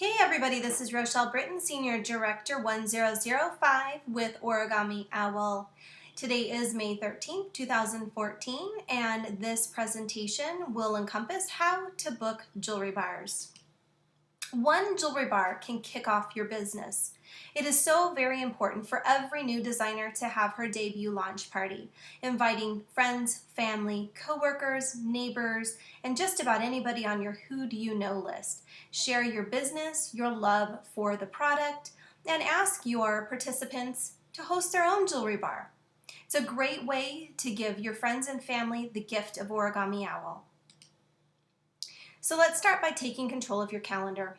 Hey everybody, this is Rochelle Britton, Senior Director 1005 with Origami Owl. Today is May 13th, 2014, and this presentation will encompass how to book jewelry bars. One jewelry bar can kick off your business. It is so very important for every new designer to have her debut launch party, inviting friends, family, coworkers, neighbors, and just about anybody on your who do you know list. Share your business, your love for the product, and ask your participants to host their own jewelry bar. It's a great way to give your friends and family the gift of Origami Owl. So let's start by taking control of your calendar.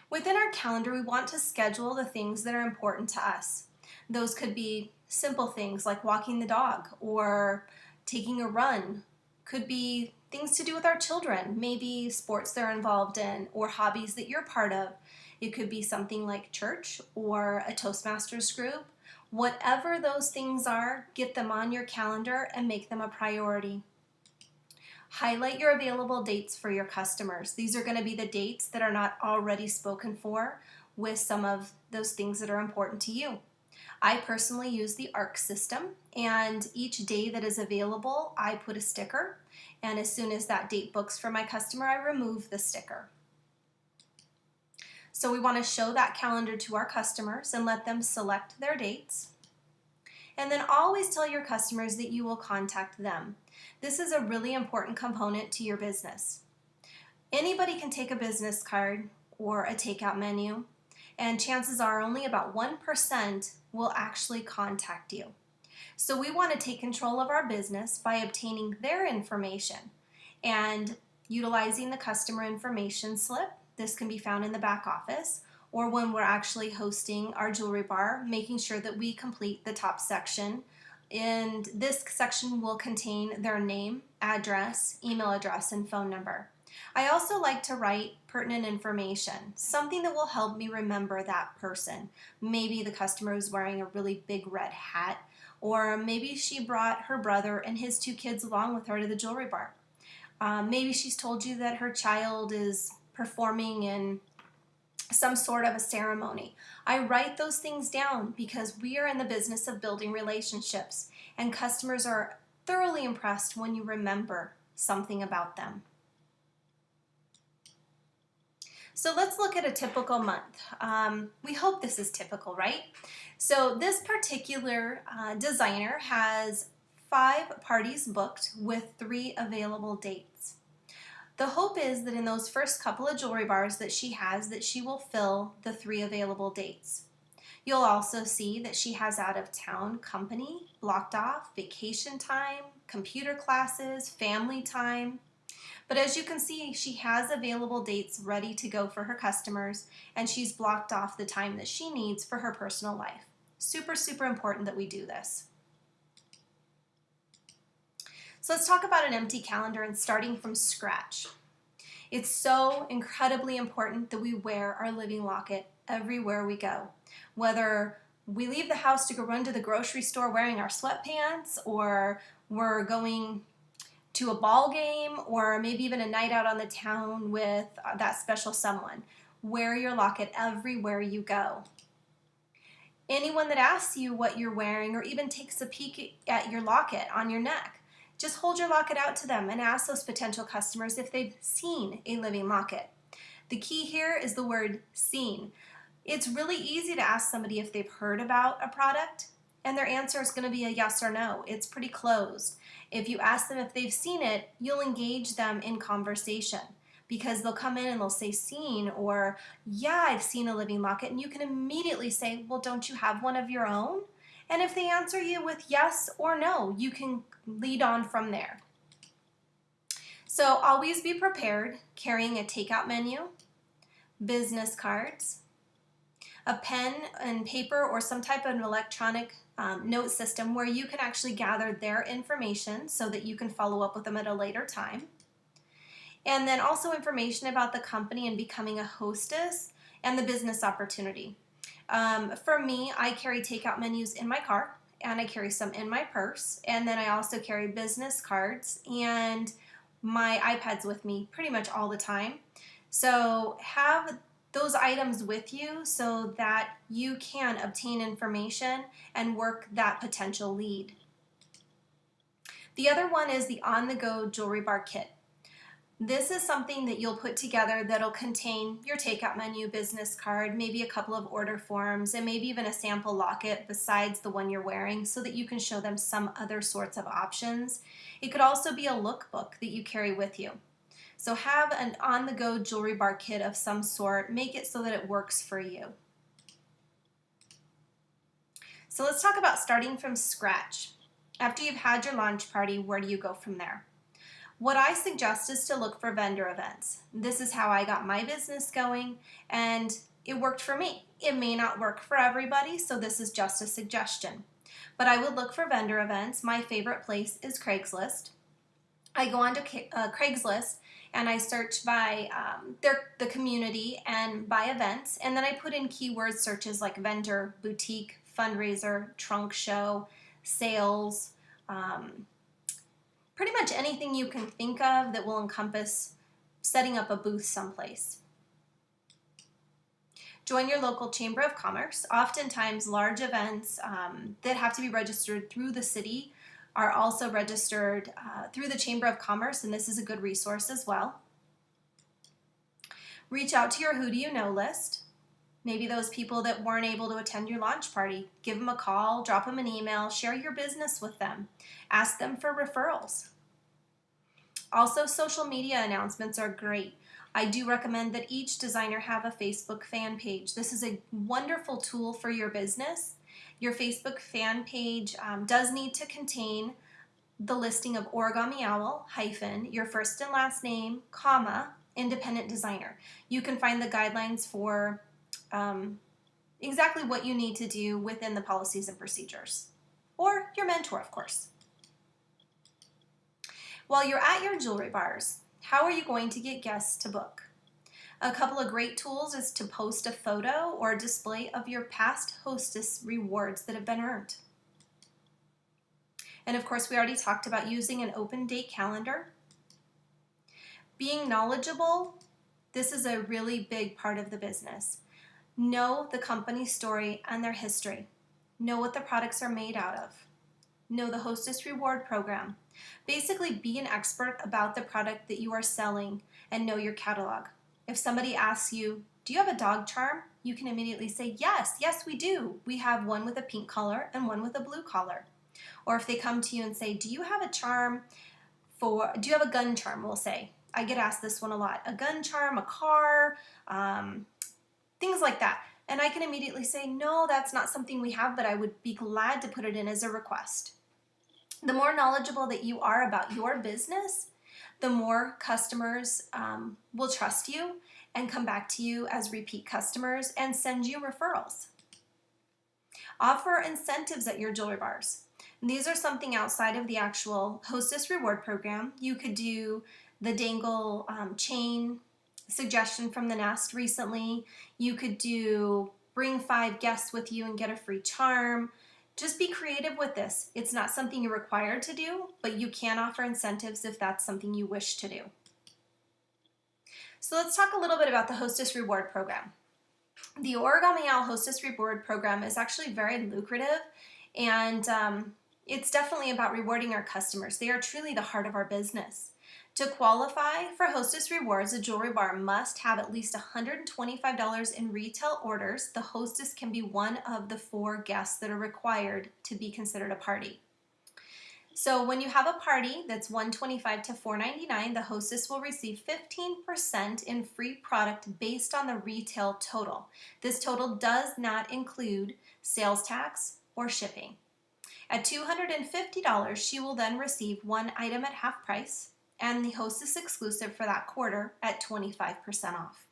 Within our calendar, we want to schedule the things that are important to us. Those could be simple things like walking the dog or taking a run. Could be things to do with our children, maybe sports they're involved in or hobbies that you're part of. It could be something like church or a Toastmasters group. Whatever those things are, get them on your calendar and make them a priority. Highlight your available dates for your customers. These are going to be the dates that are not already spoken for with some of those things that are important to you. I personally use the ARC system, and each day that is available, I put a sticker, and as soon as that date books for my customer, I remove the sticker. So we want to show that calendar to our customers and let them select their dates. And then always tell your customers that you will contact them. This is a really important component to your business. Anybody can take a business card or a takeout menu, and chances are only about 1% will actually contact you. So we want to take control of our business by obtaining their information and utilizing the customer information slip. This can be found in the back office, or when we're actually hosting our jewelry bar, making sure that we complete the top section. And this section will contain their name, address, email address, and phone number. I also like to write pertinent information, something that will help me remember that person. Maybe the customer is wearing a really big red hat, or maybe she brought her brother and his 2 kids along with her to the jewelry bar. Maybe she's told you that her child is performing in some sort of a ceremony. I write those things down because we are in the business of building relationships, and customers are thoroughly impressed when you remember something about them. So let's look at a typical month. We hope this is typical, right? So this particular designer has 5 parties booked with 3 available dates. The hope is that in those first couple of jewelry bars that she has, that she will fill the 3 available dates. You'll also see that she has out-of-town company blocked off, vacation time, computer classes, family time. But as you can see, she has available dates ready to go for her customers, and she's blocked off the time that she needs for her personal life. Super, super important that we do this. So let's talk about an empty calendar and starting from scratch. It's so incredibly important that we wear our living locket everywhere we go. Whether we leave the house to go run to the grocery store wearing our sweatpants, or we're going to a ball game, or maybe even a night out on the town with that special someone. Wear your locket everywhere you go. Anyone that asks you what you're wearing or even takes a peek at your locket on your neck, just hold your locket out to them and ask those potential customers if they've seen a living locket. The key here is the word seen. It's really easy to ask somebody if they've heard about a product, and their answer is going to be a yes or no. It's pretty closed. If you ask them if they've seen it, you'll engage them in conversation, because they'll come in and they'll say seen, or yeah, I've seen a living locket, and you can immediately say, well, don't you have one of your own? And if they answer you with yes or no, you can lead on from there. So always be prepared, carrying a takeout menu, business cards, a pen and paper, or some type of an electronic note system where you can actually gather their information so that you can follow up with them at a later time. And then also information about the company and becoming a hostess and the business opportunity. For me, I carry takeout menus in my car, and I carry some in my purse, and then I also carry business cards and my iPads with me pretty much all the time. So have those items with you so that you can obtain information and work that potential lead. The other one is the on-the-go jewelry bar kit. This is something that you'll put together that'll contain your takeout menu, business card, maybe a couple of order forms, and maybe even a sample locket besides the one you're wearing so that you can show them some other sorts of options. It could also be a lookbook that you carry with you. So have an on-the-go jewelry bar kit of some sort. Make it so that it works for you. So let's talk about starting from scratch. After you've had your launch party, where do you go from there? What I suggest is to look for vendor events. This is how I got my business going, and it worked for me. It may not work for everybody, so this is just a suggestion. But I would look for vendor events. My favorite place is Craigslist. I go onto Craigslist and I search by the community and by events, and then I put in keyword searches like vendor, boutique, fundraiser, trunk show, sales, pretty much anything you can think of that will encompass setting up a booth someplace. Join your local Chamber of Commerce. Oftentimes large events that have to be registered through the city are also registered through the Chamber of Commerce, and this is a good resource as well. Reach out to your who do you know list. Maybe those people that weren't able to attend your launch party. Give them a call, drop them an email, share your business with them. Ask them for referrals. Also, social media announcements are great. I do recommend that each designer have a Facebook fan page. This is a wonderful tool for your business. Your Facebook fan page does need to contain the listing of Origami Owl hyphen your first and last name, comma, independent designer. You can find the guidelines for exactly what you need to do within the policies and procedures. Or your mentor, of course. While you're at your jewelry bars, how are you going to get guests to book? A couple of great tools is to post a photo or display of your past hostess rewards that have been earned. And of course, we already talked about using an open date calendar. Being knowledgeable, this is a really big part of the business. Know the company's story and their history. Know what the products are made out of. Know the Hostess Reward Program. Basically, be an expert about the product that you are selling and know your catalog. If somebody asks you, do you have a dog charm? You can immediately say, yes, we do. We have one with a pink collar and one with a blue collar. Or if they come to you and say, do you have a gun charm, we'll say. I get asked this one a lot. A gun charm, a car, things like that. And I can immediately say, no, that's not something we have, but I would be glad to put it in as a request. The more knowledgeable that you are about your business, the more customers will trust you and come back to you as repeat customers and send you referrals. Offer incentives at your jewelry bars. And these are something outside of the actual Hostess Reward Program. You could do the dangle chain suggestion from the Nest recently. You could do bring 5 guests with you and get a free charm. Just be creative with this. It's not something you're required to do, but you can offer incentives if that's something you wish to do. So let's talk a little bit about the Hostess Reward Program. The Origami Owl Hostess Reward Program is actually very lucrative, and it's definitely about rewarding our customers. They are truly the heart of our business. To qualify for Hostess Rewards, a jewelry bar must have at least $125 in retail orders. The hostess can be one of the 4 guests that are required to be considered a party. So when you have a party that's $125 to $499, the hostess will receive 15% in free product based on the retail total. This total does not include sales tax or shipping. At $250, she will then receive 1 item at half price, and the hostess exclusive for that quarter at 25% off.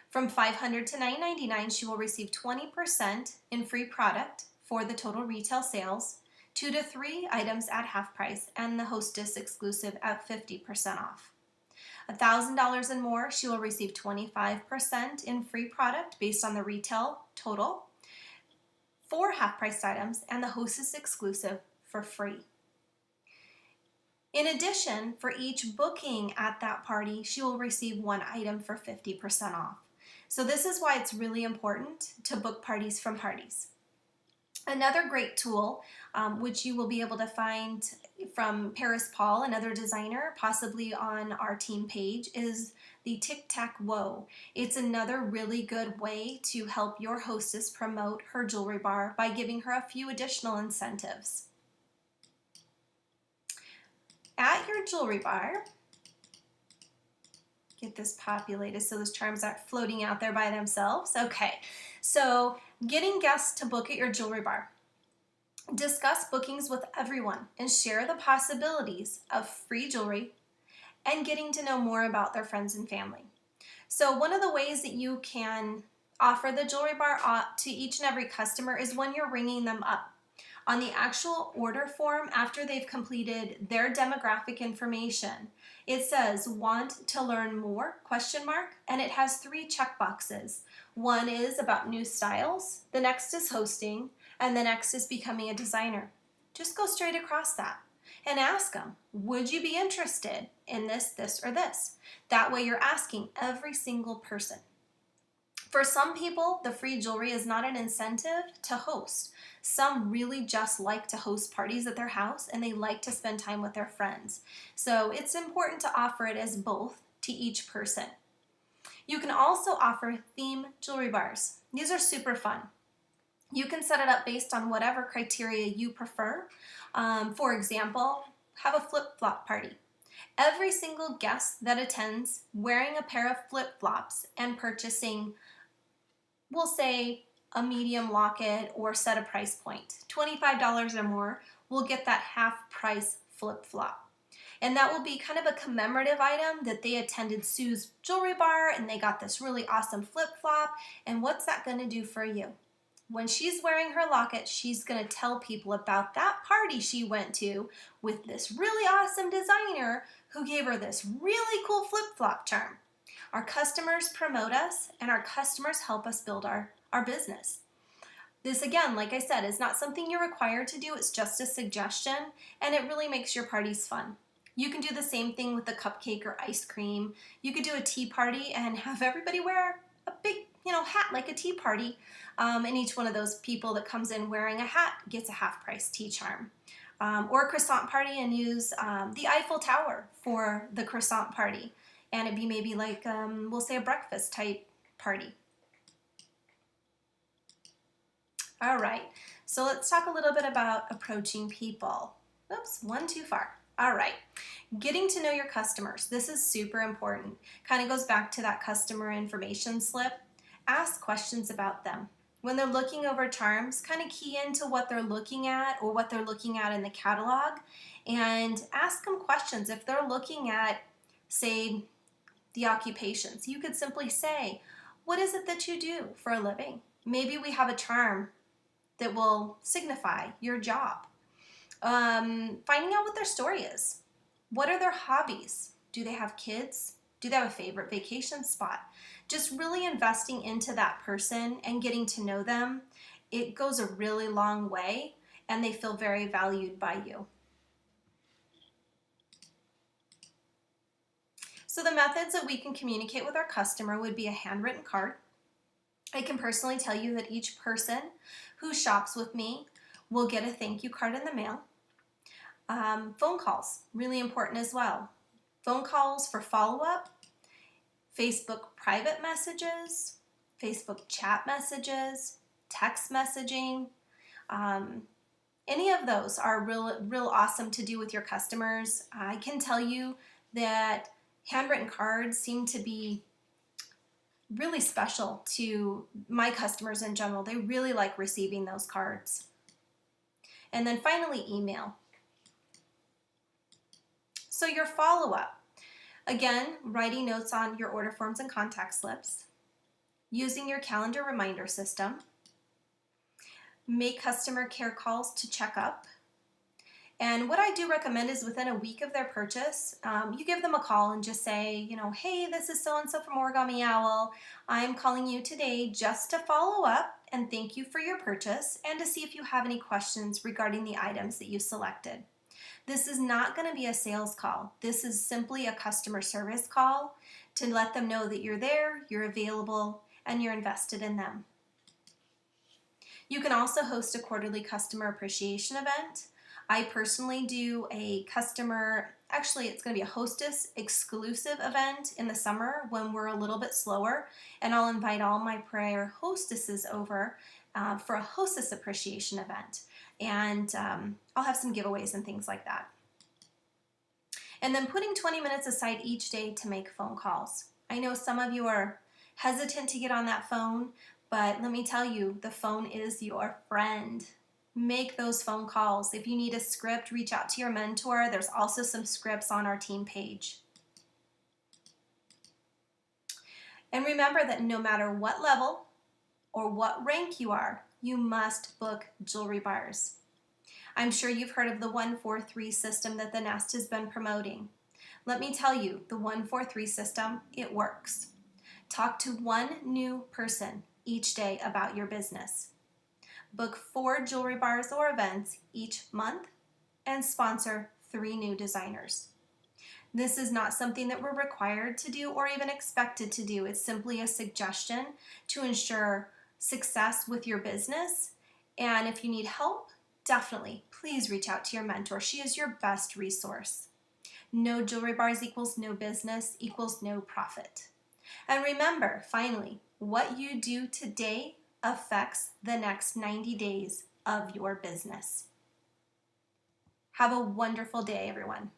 From $500 to $999, she will receive 20% in free product for the total retail sales, 2 to 3 items at half price, and the hostess exclusive at 50% off. $1,000 and more, she will receive 25% in free product based on the retail total, 4 half-priced items, and the hostess exclusive for free. In addition, for each booking at that party, she will receive one item for 50% off. So this is why it's really important to book parties from parties. Another great tool, which you will be able to find from Paris Paul, another designer, possibly on our team page, is the Tic Tac Woe. It's another really good way to help your hostess promote her jewelry bar by giving her a few additional incentives. At your jewelry bar, get this populated so those charms aren't floating out there by themselves. Okay, so getting guests to book at your jewelry bar. Discuss bookings with everyone and share the possibilities of free jewelry and getting to know more about their friends and family. So one of the ways that you can offer the jewelry bar to each and every customer is when you're ringing them up. On the actual order form, after they've completed their demographic information, it says want to learn more, ? And it has 3 check boxes. One is about new styles, the next is hosting, and the next is becoming a designer. Just go straight across that and ask them, would you be interested in this, or this? That way you're asking every single person. For some people, the free jewelry is not an incentive to host. Some really just like to host parties at their house and they like to spend time with their friends. So it's important to offer it as both to each person. You can also offer theme jewelry bars. These are super fun. You can set it up based on whatever criteria you prefer. For example, have a flip-flop party. Every single guest that attends wearing a pair of flip-flops and purchasing, we'll say, a medium locket or set a price point, $25 or more, will get that half price flip-flop. And that will be kind of a commemorative item that they attended Sue's jewelry bar and they got this really awesome flip-flop. And what's that going to do for you? When she's wearing her locket, she's going to tell people about that party she went to with this really awesome designer who gave her this really cool flip-flop charm. Our customers promote us and our customers help us build our business. This, again, like I said, is not something you're required to do. It's just a suggestion, and it really makes your parties fun. You can do the same thing with a cupcake or ice cream. You could do a tea party and have everybody wear a big, hat like a tea party, and each one of those people that comes in wearing a hat gets a half-price tea charm. Or a croissant party and use the Eiffel Tower for the croissant party, and it'd be maybe like, we'll say, a breakfast type party. All right, so let's talk a little bit about approaching people. Oops, one too far. All right, getting to know your customers. This is super important. Kind of goes back to that customer information slip. Ask questions about them. When they're looking over charms, kind of key into what they're looking at or what they're looking at in the catalog and ask them questions. If they're looking at, say, the occupations, you could simply say, what is it that you do for a living? Maybe we have a charm that will signify your job. Finding out what their story is. What are their hobbies? Do they have kids? Do they have a favorite vacation spot? Just really investing into that person and getting to know them. It goes a really long way and they feel very valued by you. So the methods that we can communicate with our customer would be a handwritten card. I can personally tell you that each person who shops with me will get a thank you card in the mail. Phone calls, really important as well. Phone calls for follow-up, Facebook private messages, Facebook chat messages, text messaging. Any of those are real awesome to do with your customers. I can tell you that handwritten cards seem to be really special to my customers in general. They really like receiving those cards. And then finally, email. So your follow-up, again, writing notes on your order forms and contact slips, using your calendar reminder system, make customer care calls to check up. And what I do recommend is within a week of their purchase, you give them a call and just say, hey, this is so-and-so from Origami Owl. I'm calling you today just to follow up and thank you for your purchase and to see if you have any questions regarding the items that you selected. This is not going to be a sales call. This is simply a customer service call to let them know that you're there, you're available, and you're invested in them. You can also host a quarterly customer appreciation event. I personally do a actually it's going to be a Hostess exclusive event in the summer when we're a little bit slower, and I'll invite all my prior hostesses over for a Hostess appreciation event, and I'll have some giveaways and things like that. And then putting 20 minutes aside each day to make phone calls. I know some of you are hesitant to get on that phone, but let me tell you, the phone is your friend. Make those phone calls. If you need a script, reach out to your mentor. There's also some scripts on our team page. And remember that no matter what level or what rank you are, you must book jewelry bars. I'm sure you've heard of the 1-4-3 system that the Nest has been promoting. Let me tell you, the 1-4-3 system, it works. Talk to one new person each day about your business. Book 4 jewelry bars or events each month and sponsor 3 new designers. This is not something that we're required to do or even expected to do. It's simply a suggestion to ensure success with your business. And if you need help, definitely, please reach out to your mentor. She is your best resource. No jewelry bars equals no business equals no profit. And remember, finally, what you do today affects the next 90 days of your business. Have a wonderful day, everyone.